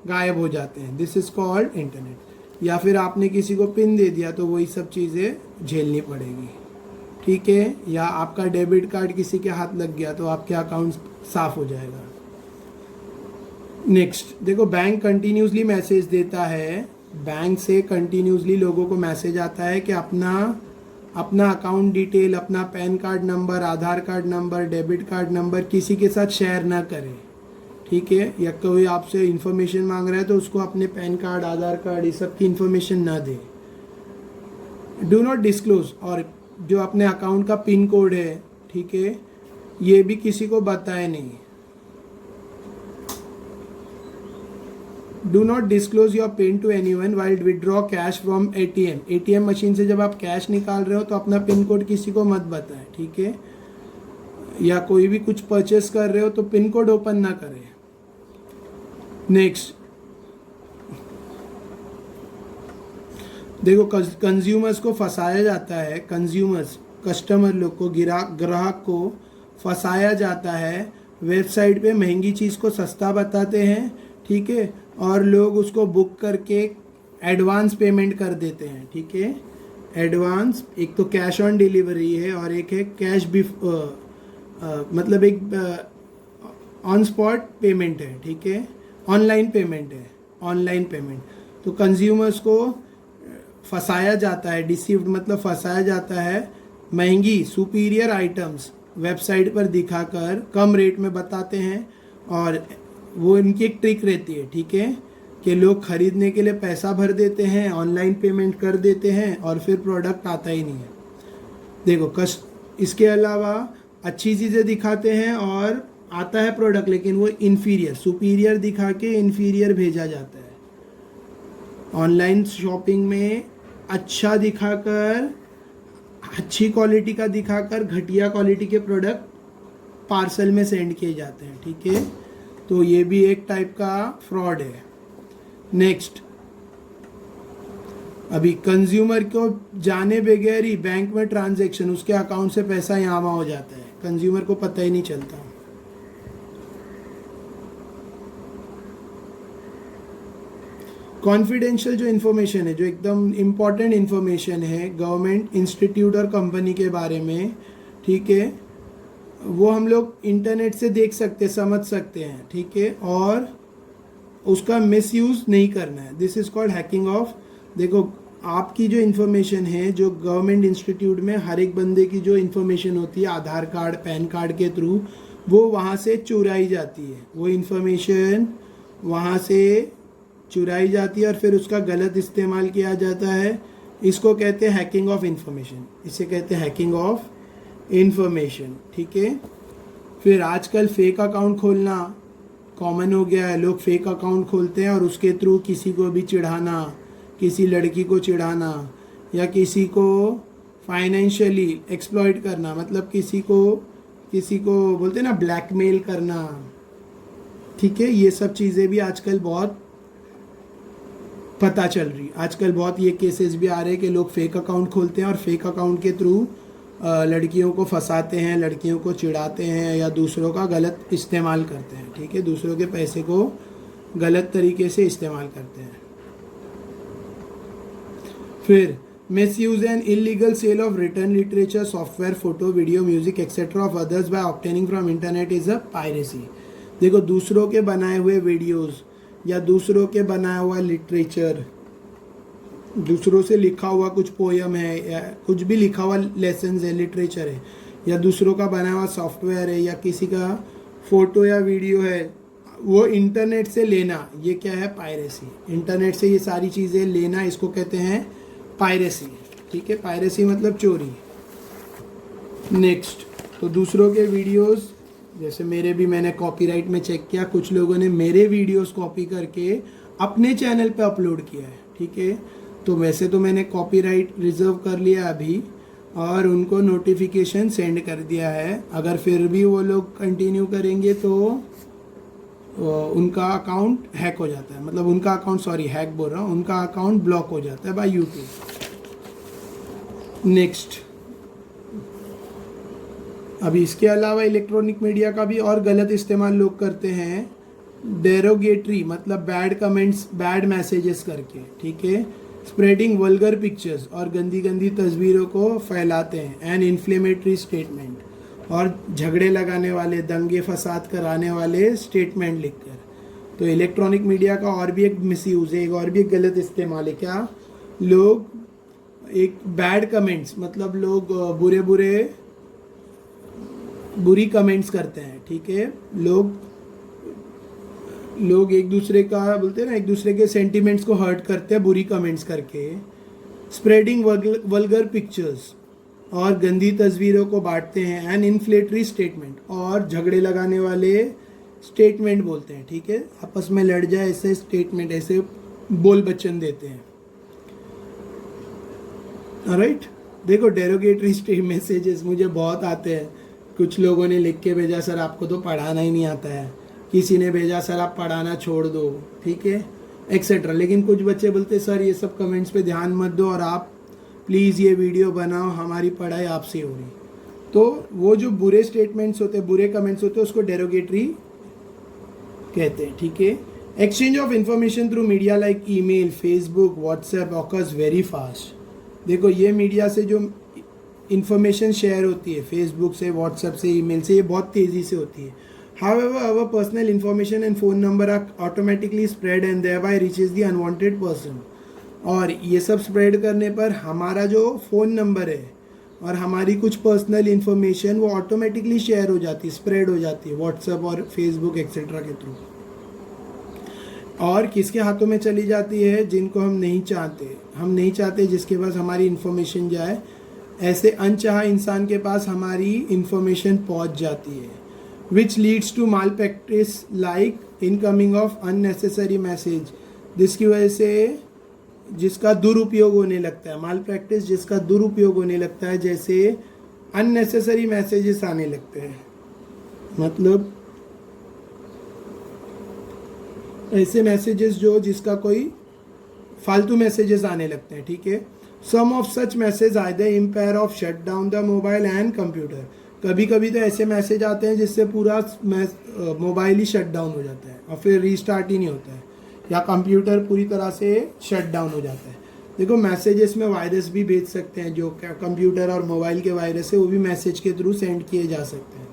Speaker 1: गायब हो जाते हैं। This is called internet. या फिर आपने किसी को पिन दे दिया तो वही सब चीज़ें झेलनी पड़ेगी, ठीक है। या आपका डेबिट कार्ड किसी के हाथ लग गया तो आपके अकाउंट साफ हो जाएगा। नेक्स्ट देखो, बैंक कंटिन्यूसली मैसेज देता है, बैंक से कंटिन्यूसली लोगों को मैसेज आता है कि अपना अकाउंट डिटेल, अपना PAN card number, Aadhaar card number, debit card number किसी के साथ शेयर ना करें, ठीक है। या कोई आपसे इन्फॉर्मेशन मांग रहा है तो उसको अपने पैन कार्ड, आधार कार्ड, ये सब की इन्फॉर्मेशन ना दे। डू नॉट डिस्क्लोज, और जो अपने अकाउंट का पिन कोड है, ठीक है, ये भी किसी को बताए नहीं। Do not disclose your pin to anyone while withdraw cash from ATM. ATM machine से जब आप कैश निकाल रहे हो तो अपना पिन कोड किसी को मत बताएं, ठीक है। या कोई भी कुछ परचेस कर रहे हो तो पिन कोड ओपन ना करें। नेक्स्ट देखो, कंज्यूमर्स को फंसाया जाता है, कस्टमर लोग को, ग्राहक को फंसाया जाता है। वेबसाइट पे महंगी चीज़ को सस्ता बताते हैं, ठीक है, और लोग उसको बुक करके एडवांस पेमेंट कर देते हैं, ठीक है। एडवांस, एक तो कैश ऑन डिलीवरी है और एक है कैश मतलब एक ऑन स्पॉट पेमेंट है, ठीक है। ऑनलाइन पेमेंट है, ऑनलाइन पेमेंट। तो कंज्यूमर्स को फंसाया जाता है, डिसीव्ड मतलब फंसाया जाता है, महंगी सुपीरियर आइटम्स वेबसाइट पर दिखाकर कम रेट में बताते हैं, और वो इनकी एक ट्रिक रहती है, ठीक है, कि लोग खरीदने के लिए पैसा भर देते हैं, ऑनलाइन पेमेंट कर देते हैं और फिर प्रोडक्ट आता ही नहीं है। देखो, इसके अलावा अच्छी चीज़ें दिखाते हैं और आता है प्रोडक्ट, लेकिन वो इन्फीरियर, सुपीरियर दिखा के इन्फीरियर भेजा जाता है। ऑनलाइन शॉपिंग में अच्छा दिखाकर, अच्छी क्वालिटी का दिखाकर घटिया क्वालिटी के प्रोडक्ट पार्सल में सेंड किए जाते हैं, ठीक है। तो ये भी एक टाइप का फ्रॉड है। नेक्स्ट, अभी कंज्यूमर को जाने बगैर ही बैंक में ट्रांजैक्शन, उसके अकाउंट से पैसा यहाँ वहाँ हो जाता है, कंज्यूमर को पता ही नहीं चलता। कॉन्फिडेंशियल जो इन्फॉर्मेशन है, जो एकदम इम्पॉर्टेंट इन्फॉर्मेशन है गवर्नमेंट, इंस्टीट्यूट और कंपनी के बारे में, ठीक है, वो हम लोग इंटरनेट से देख सकते, समझ सकते हैं, ठीक है, और उसका मिसयूज़ नहीं करना है। This is called hacking of. देखो, आपकी जो इन्फॉर्मेशन है, जो गवर्नमेंट इंस्टीट्यूट में हर एक बंदे की जो इन्फॉर्मेशन होती है आधार कार्ड, पैन कार्ड के थ्रू, वो वहाँ से चुराई जाती है, वो इन्फॉर्मेशन वहाँ से चुराई जाती है और फिर उसका गलत इस्तेमाल किया जाता है इसको कहते हैं हैकिंग ऑफ इंफॉर्मेशन, इसे कहते हैं हैकिंग ऑफ इंफॉर्मेशन, ठीक है। फिर आजकल फेक अकाउंट खोलना कॉमन हो गया है, लोग फेक अकाउंट खोलते हैं और उसके थ्रू किसी को भी चिढ़ाना, किसी लड़की को चिढ़ाना या किसी को फाइनेंशियली एक्सप्लॉइट करना, मतलब किसी को बोलते हैं ना ब्लैकमेल करना, ठीक है। ये सब चीज़ें भी आजकल बहुत पता चल रही, आजकल बहुत ये केसेस भी आ रहे हैं कि लोग फेक अकाउंट खोलते हैं और फेक अकाउंट के थ्रू लड़कियों को फंसाते हैं, लड़कियों को चिढ़ाते हैं या दूसरों का गलत इस्तेमाल करते हैं, ठीक है, दूसरों के पैसे को गलत तरीके से इस्तेमाल करते हैं। फिर misuse and illegal sale of written literature, software, photo, video, music, etc. of others by obtaining from internet is a piracy। देखो दूसरों के बनाए हुए वीडियोस या दूसरों के बनाया हुआ लिटरेचर, दूसरों से लिखा हुआ कुछ पोयम है या कुछ भी लिखा हुआ लेसन्स है, लिटरेचर है, या दूसरों का बनाया हुआ सॉफ्टवेयर है या किसी का फोटो या वीडियो है, वो इंटरनेट से लेना, ये क्या है? पायरेसी। इंटरनेट से ये सारी चीज़ें लेना, इसको कहते हैं पायरेसी, ठीक है। पायरेसी मतलब चोरी। नेक्स्ट, तो दूसरों के वीडियोस, जैसे मेरे भी, मैंने कॉपीराइट में चेक किया, कुछ लोगों ने मेरे वीडियोस कॉपी करके अपने चैनल पे अपलोड किया है, ठीक है। तो वैसे तो मैंने कॉपीराइट रिजर्व कर लिया अभी और उनको नोटिफिकेशन सेंड कर दिया है। अगर फिर भी वो लोग कंटिन्यू करेंगे तो उनका अकाउंट हैक हो जाता है, मतलब उनका अकाउंट, सॉरी हैक बोल रहा हूँ, उनका अकाउंट ब्लॉक हो जाता है बाय यूट्यूब। नेक्स्ट, अभी इसके अलावा इलेक्ट्रॉनिक मीडिया का भी और गलत इस्तेमाल लोग करते हैं, डेरोगेटरी मतलब बैड कमेंट्स, बैड मैसेजेस करके, ठीक है। स्प्रेडिंग वल्गर पिक्चर्स और गंदी गंदी तस्वीरों को फैलाते हैं, एंड इन्फ्लेमेटरी स्टेटमेंट और झगड़े लगाने वाले, दंगे फसाद कराने वाले स्टेटमेंट लिखकर। तो इलेक्ट्रॉनिक मीडिया का और भी एक मिसयूज़ है, एक और भी एक गलत इस्तेमाल है। क्या? लोग एक बैड कमेंट्स, मतलब लोग बुरी कमेंट्स करते हैं, ठीक है। लोग एक दूसरे का बोलते हैं ना, एक दूसरे के सेंटिमेंट्स को हर्ट करते हैं बुरी कमेंट्स करके। स्प्रेडिंग वल्गर पिक्चर्स और गंदी तस्वीरों को बांटते हैं, एंड इन्फ्लेटरी स्टेटमेंट और झगड़े लगाने वाले स्टेटमेंट बोलते हैं, ठीक है। आपस में लड़ जाए ऐसे स्टेटमेंट, ऐसे बोल बच्चन देते हैं, राइट। देखो डेरोगेटरी मैसेजेस मुझे बहुत आते हैं, कुछ लोगों ने लिख के भेजा, सर आपको तो पढ़ाना ही नहीं आता है, किसी ने भेजा सर आप पढ़ाना छोड़ दो, ठीक है, एक्सेट्रा। लेकिन कुछ बच्चे बोलते सर ये सब कमेंट्स पे ध्यान मत दो और आप प्लीज़ ये वीडियो बनाओ, हमारी पढ़ाई आपसे हो रही। तो वो जो बुरे स्टेटमेंट्स होते हैं, बुरे कमेंट्स होते हैं, उसको डेरोगेटरी कहते हैं, ठीक है। Exchange of information through media like email, Facebook, WhatsApp occurs very fast. देखो ये मीडिया से जो इंफॉर्मेशन शेयर होती है, फेसबुक से, व्हाट्सएप से, ईमेल से, ये बहुत तेज़ी से होती है। However, our personal information and phone number are automatically spread and thereby reaches the unwanted person। और ये सब स्प्रेड करने पर हमारा जो फ़ोन नंबर है और हमारी कुछ पर्सनल इन्फॉर्मेशन वो ऑटोमेटिकली शेयर हो जाती है, स्प्रेड हो जाती है व्हाट्सएप और फेसबुक एक्सेट्रा के थ्रू, और किसके हाथों में चली जाती है? जिनको हम नहीं चाहते जिसके पास हमारी इन्फॉर्मेशन जाए, ऐसे अनचाहा इंसान के पास हमारी इन्फॉर्मेशन पहुंच जाती है, which leads to malpractice like incoming of unnecessary message। जिसकी वजह से जिसका दुरुपयोग होने लगता है, माल प्रैक्टिस जिसका दुरुपयोग होने लगता है, जैसे अननेसेसरी मैसेजेस आने लगते हैं, मतलब ऐसे मैसेजेस जिसका कोई फालतू मैसेजेस आने लगते हैं, ठीक है। Some of such message either impair of shut down the mobile and computer. कभी कभी तो ऐसे मैसेज आते हैं जिससे पूरा मोबाइल ही शट डाउन हो जाता है और फिर रीस्टार्ट ही नहीं होता है, या कंप्यूटर पूरी तरह से शट डाउन हो जाता है। देखो मैसेजेस में वायरस भी भेज सकते हैं, जो कंप्यूटर और मोबाइल के वायरस है वो भी मैसेज के थ्रू सेंड किए जा सकते हैं।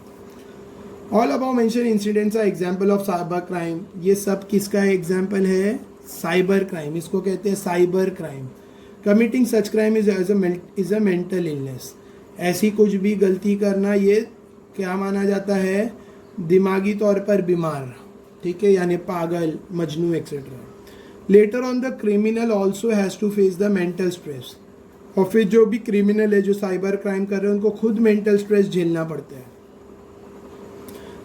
Speaker 1: All about mention incidents are example of cyber crime. ये सब किसका एग्जाम्पल है? साइबर क्राइम, इसको कहते हैं cyber crime. Committing such crime is a mental illness. ऐसी कुछ भी गलती करना ये क्या माना जाता है? दिमागी तौर पर बीमार, ठीक है, यानी पागल, मजनू etcetera. Later on the criminal also has to face the mental stress. और फिर जो भी क्रिमिनल है, जो साइबर क्राइम कर रहे हैं, उनको खुद मेंटल स्ट्रेस झेलना पड़ता है।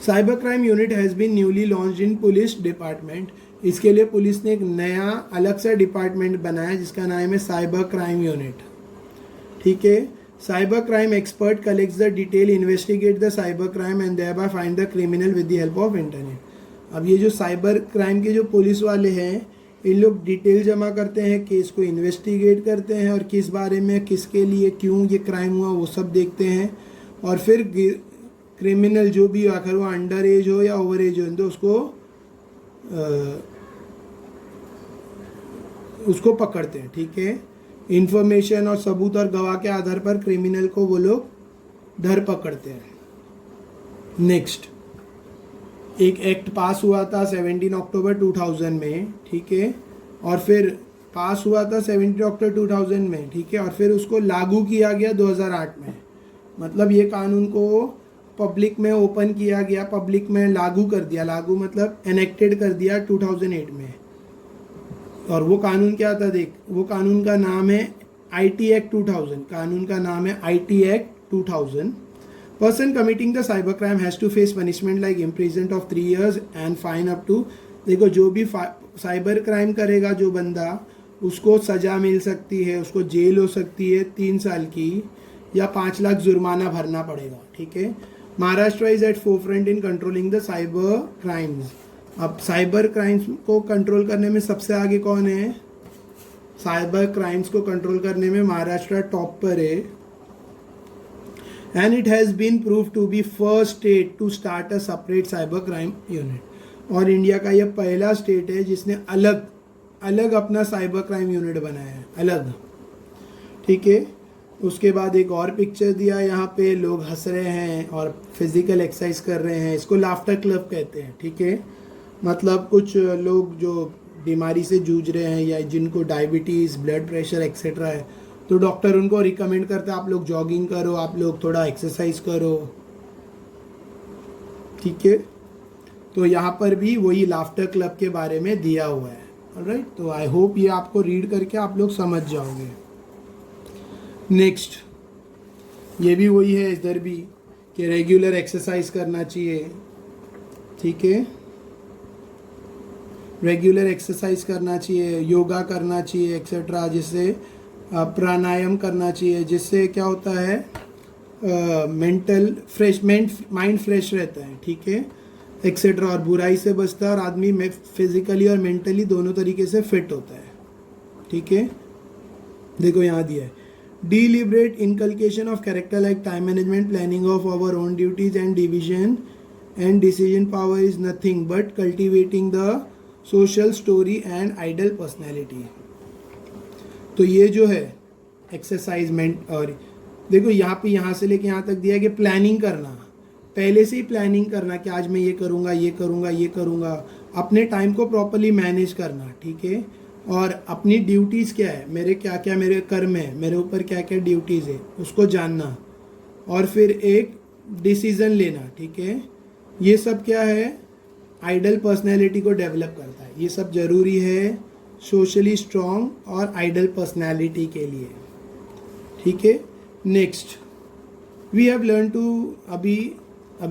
Speaker 1: Cyber crime unit has been newly launched in police department. इसके लिए पुलिस ने एक नया अलग सा डिपार्टमेंट बनाया जिसका नाम है साइबर क्राइम यूनिट। ठीक है, cyber crime expert collects the detail, investigate the cyber crime and thereby find the criminal with the help of internet. अब ये जो साइबर क्राइम के जो पुलिस वाले हैं, इन लोग डिटेल जमा करते हैं, केस को इन्वेस्टिगेट करते हैं और किस बारे में, किसके लिए, क्यों ये क्राइम हुआ, वो सब देखते हैं। और फिर क्रिमिनल जो भी, आखिर वो अंडर एज हो या ओवर एज हो, तो उसको पकड़ते हैं। ठीक है, इंफॉर्मेशन और सबूत और गवाह के आधार पर क्रिमिनल को वो लोग धर पकड़ते हैं। नेक्स्ट, एक एक्ट पास हुआ था 17 अक्टूबर 2000 में। ठीक है, और फिर पास हुआ था 17 अक्टूबर 2000 में। ठीक है, और फिर उसको लागू किया गया 2008 में। मतलब ये कानून को पब्लिक में ओपन किया गया, पब्लिक में लागू कर दिया। लागू मतलब एनेक्टेड कर दिया 2008 में। और वो कानून क्या था, देख, वो कानून का नाम है IT एक्ट 2000। कानून का नाम है IT act 2000। Person committing the cyber crime has to face punishment like imprisonment of 3 years and fine up to, देखो जो भी साइबर क्राइम करेगा जो बंदा, उसको सज़ा मिल सकती है, उसको जेल हो सकती है 3 साल की, या 5 लाख जुर्माना भरना पड़ेगा। ठीक है, Maharashtra is at forefront in controlling the cyber crimes. अब साइबर क्राइम्स को कंट्रोल करने में सबसे आगे कौन है? साइबर क्राइम्स को कंट्रोल करने में महाराष्ट्र टॉप पर है। And it has been prove to be first state to start a separate cyber crime unit. और इंडिया का यह पहला स्टेट है जिसने अलग अलग अपना साइबर क्राइम यूनिट बनाया है, अलग। ठीक है, उसके बाद एक और पिक्चर दिया, यहाँ पे लोग हंस रहे हैं और फिजिकल एक्सरसाइज कर रहे हैं। इसको लाफ्टर क्लब कहते हैं। ठीक है, मतलब कुछ लोग जो बीमारी से जूझ रहे हैं या जिनको डायबिटीज़, ब्लड प्रेशर एक्सेट्रा है, तो डॉक्टर उनको रिकमेंड करते हैं आप लोग जॉगिंग करो, आप लोग थोड़ा एक्सरसाइज करो। ठीक है, तो यहाँ पर भी वही लाफ्टर क्लब के बारे में दिया हुआ है। ऑलराइट, तो आई होप ये आपको रीड करके आप लोग समझ जाओगे। नेक्स्ट, ये भी वही है इधर भी कि रेगुलर एक्सरसाइज करना चाहिए। ठीक है, रेगुलर एक्सरसाइज करना चाहिए, योगा करना चाहिए एक्सेट्रा, जिससे प्राणायाम करना चाहिए, जिससे क्या होता है, मेंटल फ्रेश, माइंड फ्रेश रहता है। ठीक है, एक्सेट्रा, और बुराई से बचता है और आदमी में फिजिकली और मेंटली दोनों तरीके से फिट होता है। ठीक है, देखो यहाँ दिया है, deliberate inculcation of character like time management, planning of our own duties and division and decision power is nothing but cultivating the social story and ideal personality। तो ये जो है एक्सरसाइजमेंट, और देखो यहाँ पे यहाँ से लेके यहाँ तक दिया है कि प्लानिंग करना, पहले से ही प्लानिंग करना कि आज मैं ये करूँगा, ये करूँगा, ये करूँगा, अपने टाइम को प्रॉपरली मैनेज करना। ठीक है, और अपनी ड्यूटीज़ क्या है, मेरे क्या क्या मेरे कर्म है, मेरे ऊपर क्या क्या ड्यूटीज़ है, उसको जानना, और फिर एक डिसीज़न लेना। ठीक है, ये सब क्या है, आइडल पर्सनैलिटी को डेवलप करता है। ये सब ज़रूरी है सोशली स्ट्रॉन्ग और आइडल पर्सनैलिटी के लिए। ठीक है, next we have learn to, अभी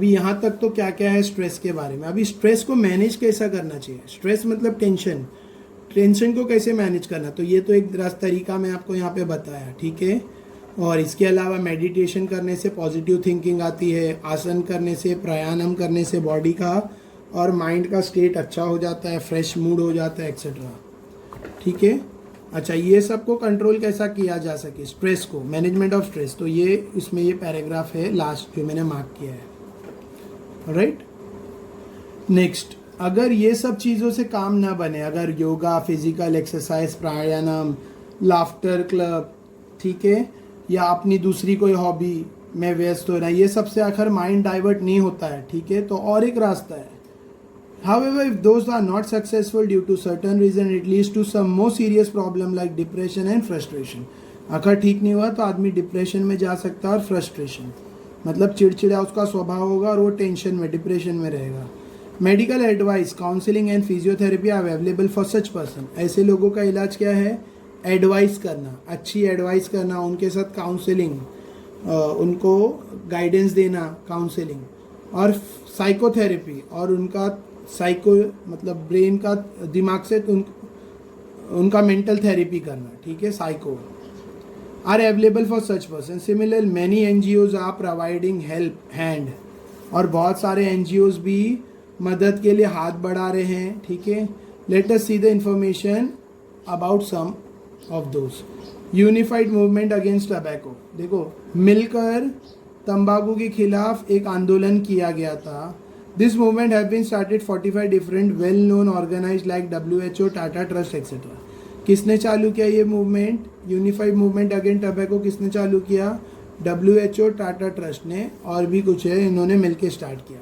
Speaker 1: यहाँ तक तो क्या क्या है स्ट्रेस के बारे में। अभी स्ट्रेस को मैनेज कैसा करना चाहिए, स्ट्रेस मतलब टेंशन को कैसे मैनेज करना, तो ये तो एक तरीका मैं आपको यहाँ पे बताया। ठीक है, और इसके अलावा मेडिटेशन करने से पॉजिटिव थिंकिंग आती है, आसन करने से, प्राणायाम करने से बॉडी का और माइंड का स्टेट अच्छा हो जाता है, फ्रेश मूड हो जाता है एक्सेट्रा। ठीक है, अच्छा, ये सबको कंट्रोल कैसा किया जा सके, स्ट्रेस को, मैनेजमेंट ऑफ स्ट्रेस, तो ये इसमें ये पैराग्राफ है लास्ट जो मैंने मार्क किया है। राइट, नेक्स्ट, अगर ये सब चीज़ों से काम ना बने, अगर योगा, फिजिकल एक्सरसाइज, प्राणायाम, लाफ्टर क्लब, ठीक है, या अपनी दूसरी कोई हॉबी में व्यस्त हो रहा है, ये सबसे आखिर माइंड डाइवर्ट नहीं होता है। ठीक है, तो और एक रास्ता है। However, if those are not successful due to certain reason, it leads to some more serious problem like depression and frustration। अगर ठीक नहीं हुआ तो आदमी डिप्रेशन में जा सकता है, और फ्रस्ट्रेशन मतलब चिड़चिड़ा उसका स्वभाव होगा और वो टेंशन में, डिप्रेशन में रहेगा। Medical advice, counselling and physiotherapy are available for such person. ऐसे लोगों का इलाज क्या है, एडवाइस करना, अच्छी एडवाइस करना, उनके साथ काउंसलिंग, उनको गाइडेंस देना, काउंसलिंग, और साइकोथेरेपी, और उनका साइको मतलब ब्रेन का, दिमाग से उनका मेंटल थेरेपी करना, ठीक है, psycho are available for such person. Similar many NGOs are providing help hand, और बहुत सारे NGOs भी मदद के लिए हाथ बढ़ा रहे हैं, ठीक है. Let us see the information about some of those. Unified movement against tobacco, देखो मिलकर तंबाकू के खिलाफ एक आंदोलन किया गया था. This movement have been started 45 different well known organise like WHO, Tata trust etcetera. किसने चालू किया ये movement, unified movement against tobacco किसने चालू किया? WHO, टाटा ट्रस्ट ने, और भी कुछ है, इन्होंने मिलकर स्टार्ट किया.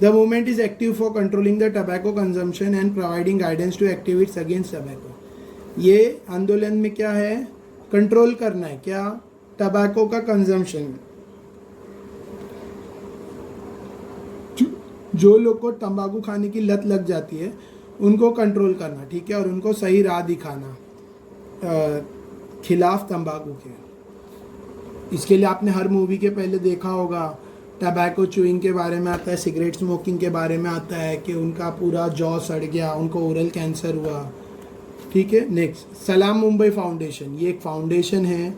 Speaker 1: The movement is active for controlling the tobacco consumption and providing guidance to activities against tobacco. ये आंदोलन में क्या है? कंट्रोल करना है, क्या? टबैको का कंजम्पशन. जो लोग को तंबाकू खाने की लत लग जाती है उनको कंट्रोल करना, ठीक है, और उनको सही राह दिखाना खिलाफ तंबाकू के. इसके लिए आपने हर मूवी के पहले देखा होगा, टबैको चूइंग के बारे में आता है, सिगरेट स्मोकिंग के बारे में आता है कि उनका पूरा जॉ सड़ गया, उनको ओरल कैंसर हुआ, ठीक है. नेक्स्ट, सलाम मुंबई फाउंडेशन. ये एक फाउंडेशन है,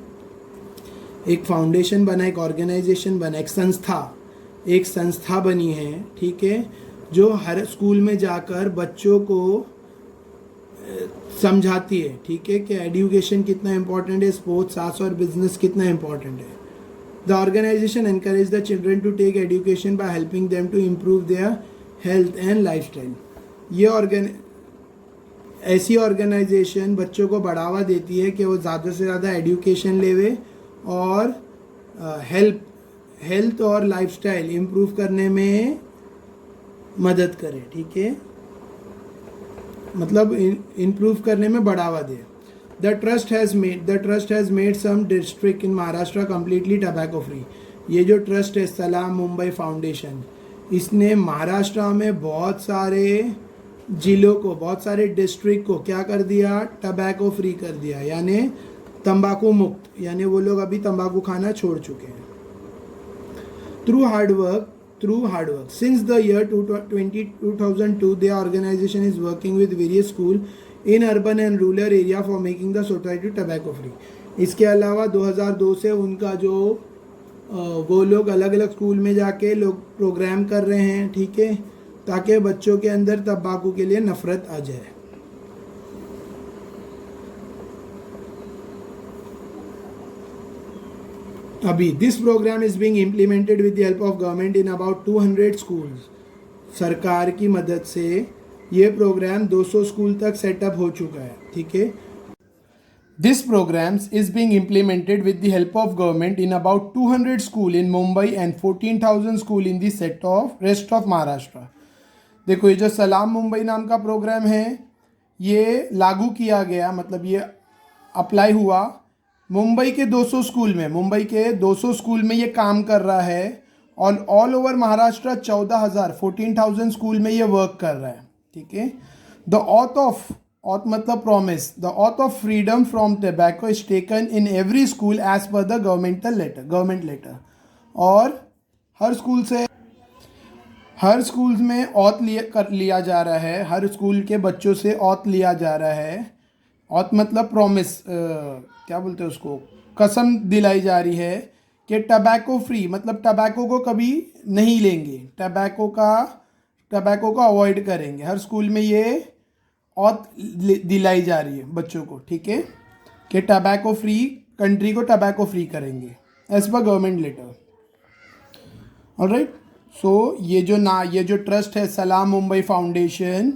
Speaker 1: एक फाउंडेशन बना, एक ऑर्गेनाइजेशन बना, एक संस्था बनी है, ठीक है, जो हर स्कूल में जाकर बच्चों को समझाती है, ठीक है, कि एजुकेशन कितना इम्पोर्टेंट है, स्पोर्ट्स, आर्ट्स और बिजनेस कितना इम्पोर्टेंट है. The organisation encourage the children to take education by helping them to improve their health and lifestyle. ये ऐसी ऑर्गेनाइजेशन बच्चों को बढ़ावा देती है कि वो ज़्यादा से ज़्यादा एजुकेशन लेवे और हेल्थ और लाइफस्टाइल इम्प्रूव करने में मदद करे, ठीक है, मतलब इम्प्रूव करने में बढ़ावा दे. The trust has made some district in Maharashtra completely tobacco free. ये जो ट्रस्ट है सलाम मुंबई फाउंडेशन, इसने महाराष्ट्र में बहुत सारे जिलों को, बहुत सारे डिस्ट्रिक्ट को क्या कर दिया? टबैको फ्री कर दिया, यानी तंबाकू मुक्त, यानी वो लोग अभी तंबाकू खाना छोड़ चुके हैं. Through hard work. Since the year 2002, their organization is working with various schools in urban and rural area for making the society tobacco free. इसके अलावा 2002 से उनका जो वो लोग अलग अलग स्कूल में जाके लोग प्रोग्राम कर रहे हैं, ठीक है, ताकि बच्चों के अंदर तंबाकू के लिए नफरत आ जाए. अभी this programme is being implemented with the help of government in about 200 schools. सरकार की मदद से ये प्रोग्राम 200 स्कूल तक सेटअप हो चुका है, ठीक है. This programmes is being implemented with the help of government in about 200 school in Mumbai and 14,000 school in the set of rest of Maharashtra. देखो ये जो सलाम मुंबई नाम का प्रोग्राम है ये लागू किया गया, मतलब ये अप्लाई हुआ मुंबई के 200 स्कूल में, मुंबई के 200 स्कूल में ये काम कर रहा है, और ऑल ओवर महाराष्ट्र 14,000 स्कूल में ये वर्क कर रहा है, ठीक है. द ऑथ मतलब promise, the oath of freedom from tobacco is taken in every school as per the government letter. और हर स्कूल में ऑथ लिया जा रहा है, हर स्कूल के बच्चों से ऑथ लिया जा रहा है. ऑथ मतलब प्रॉमिस, क्या बोलते हैं उसको, कसम दिलाई जा रही है कि टबैको फ्री, मतलब टबैको को कभी नहीं लेंगे, टबैको को अवॉइड करेंगे. हर स्कूल में ये ऑथ दिलाई जा रही है बच्चों को, ठीक है, कि टबैको फ्री, कंट्री को टबैको फ्री करेंगे as per government letter. Alright, so ये जो ट्रस्ट है सलाम मुंबई फाउंडेशन,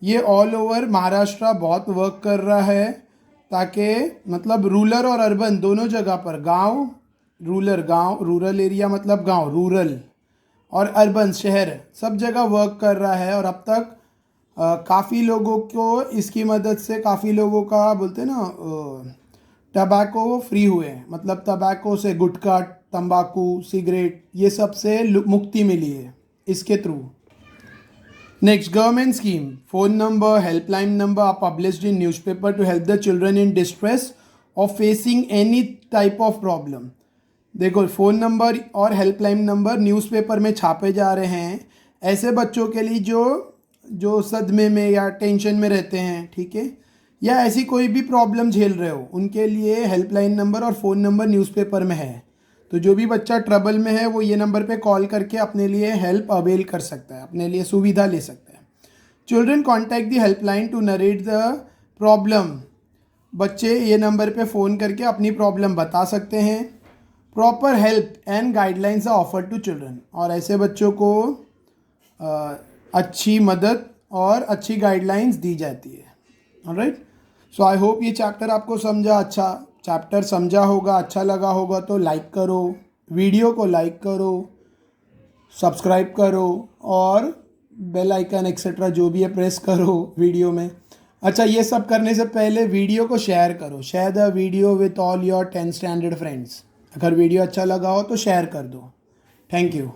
Speaker 1: ये ऑल ओवर महाराष्ट्र बहुत वर्क कर रहा है ताकि मतलब रूरल और अर्बन दोनों जगह पर, रूरल एरिया मतलब गांव, रूरल, और अर्बन शहर, सब जगह वर्क कर रहा है. और अब तक काफ़ी लोगों को इसकी मदद से, काफ़ी लोगों का बोलते हैं ना टबैको फ्री हुए हैं, मतलब टबैको से, गुटखा, तंबाकू, सिगरेट, ये सब से मुक्ति मिली है इसके through. Next, government scheme. Phone number, helpline number are published in newspaper to help the children in distress or facing any type of problem. देखो, फ़ोन नंबर और हेल्पलाइन नंबर न्यूज़पेपर में छापे जा रहे हैं ऐसे बच्चों के लिए जो सदमे में या टेंशन में रहते हैं, ठीक है, या ऐसी कोई भी प्रॉब्लम झेल रहे हो, उनके लिए हेल्पलाइन नंबर और फ़ोन नंबर न्यूज़पेपर में है। तो जो भी बच्चा ट्रबल में है वो ये नंबर पे कॉल करके अपने लिए हेल्प अवेल कर सकता है, अपने लिए सुविधा ले सकता है। Children contact the helpline to narrate the problem. बच्चे ये नंबर पे फ़ोन करके अपनी प्रॉब्लम बता सकते हैं। Proper help and guidelines are offer to children. और ऐसे बच्चों को अच्छी मदद और अच्छी गाइडलाइंस दी जाती है। ऑलराइट, सो आई होप ये चैप्टर आपको समझा होगा, अच्छा लगा होगा तो लाइक करो, वीडियो को लाइक करो, सब्सक्राइब करो और बेल आइकन एक्सेट्रा जो भी है प्रेस करो वीडियो में। अच्छा, ये सब करने से पहले वीडियो को शेयर करो। Share the video with all your 10th standard friends. अगर वीडियो अच्छा लगा हो तो शेयर कर दो। Thank you.